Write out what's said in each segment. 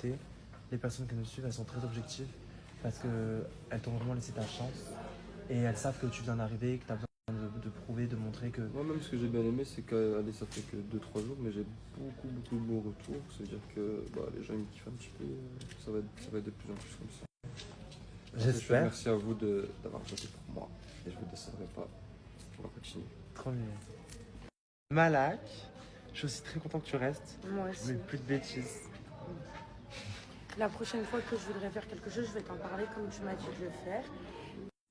communauté, les personnes qui nous suivent, elles sont très objectives parce qu'elles t'ont vraiment laissé ta chance et elles savent que tu viens d'arriver, que tu as besoin de prouver, de montrer que... Moi, même ce que j'ai bien aimé, c'est que, allez, ça fait que 2-3 jours, mais j'ai beaucoup de bons retours. C'est-à-dire que les gens ils me kiffent un petit peu. Ça va être de plus en plus comme ça. J'espère. Merci à vous d'avoir voté pour moi. Et je vous décevrai pas. On va continuer. Trop mieux. Malak, je suis aussi très content que tu restes. Moi aussi. Mais plus de bêtises. La prochaine fois que je voudrais faire quelque chose, je vais t'en parler comme tu m'as dit de le faire.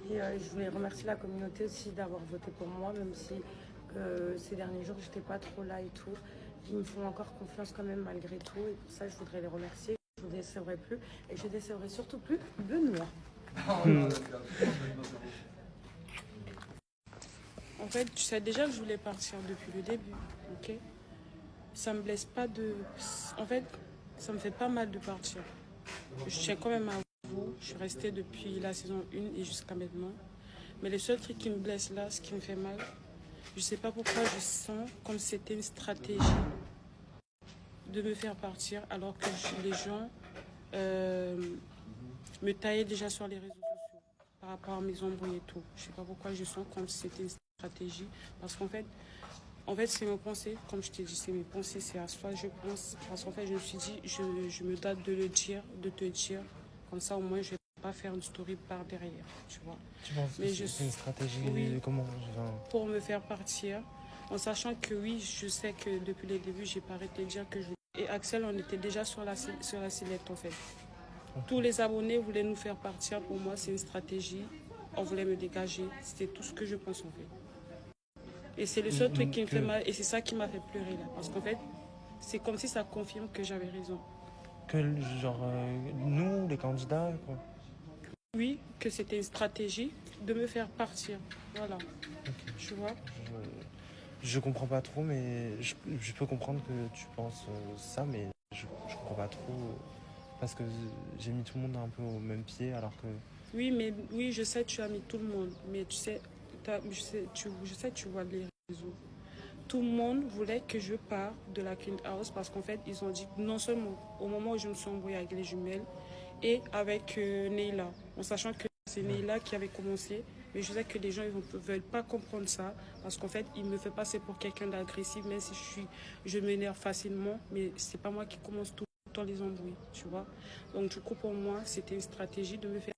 Et je voulais remercier la communauté aussi d'avoir voté pour moi, même si ces derniers jours, j'étais pas trop là et tout. Ils me font encore confiance quand même malgré tout. Et pour ça, je voudrais les remercier. Je ne vous décevrai plus. Et je décevrai surtout plus Benoît. En fait, tu sais déjà que je voulais partir depuis le début, ok? Ça me blesse pas de... En fait, ça me fait pas mal de partir. Je tiens quand même à vous. Je suis restée depuis la saison 1 et jusqu'à maintenant. Mais le seul truc qui me blesse là, ce qui me fait mal, je sais pas pourquoi je sens comme si c'était une stratégie de me faire partir alors que les gens me taillaient déjà sur les réseaux sociaux par rapport à mes embrouilles et tout. Je sais pas pourquoi je sens comme si c'était une stratégie parce qu'en fait, c'est mes pensées, comme je t'ai dit, c'est mes pensées, c'est à soi, je pense. Parce qu'en fait, je me suis dit, je me dois de le dire, de te dire. Comme ça, au moins, je ne vais pas faire une story par derrière, tu vois. Tu penses que c'est une stratégie comment pour me faire partir, en sachant que oui, je sais que depuis le début, j'ai pas arrêté de dire que je... Et Axel, on était déjà sur la sellette, en fait. Okay. Tous les abonnés voulaient nous faire partir. Pour moi, c'est une stratégie. On voulait me dégager. C'était tout ce que je pense, en fait. Et c'est le seul truc qui me fait mal. Et c'est ça qui m'a fait pleurer, là. Parce qu'en fait, c'est comme si ça confirme que j'avais raison. Que, nous, les candidats, quoi. Oui, que c'était une stratégie de me faire partir. Voilà. Okay. Tu vois? Je comprends pas trop, mais je peux comprendre que tu penses ça, mais je comprends pas trop. Parce que j'ai mis tout le monde un peu au même pied, alors que... Oui, je sais, tu as mis tout le monde. Mais tu sais, tu vois les réseaux. Tout le monde voulait que je parte de la Queen House parce qu'en fait, ils ont dit non seulement au moment où je me suis embrouillée avec les jumelles et avec Neila, en sachant que c'est Neila qui avait commencé. Mais je sais que les gens ne veulent pas comprendre ça parce qu'en fait, ils me font passer pour quelqu'un d'agressif, même si je m'énerve facilement. Mais c'est pas moi qui commence tout le temps les embrouilles, tu vois. Donc du coup, pour moi, c'était une stratégie de me faire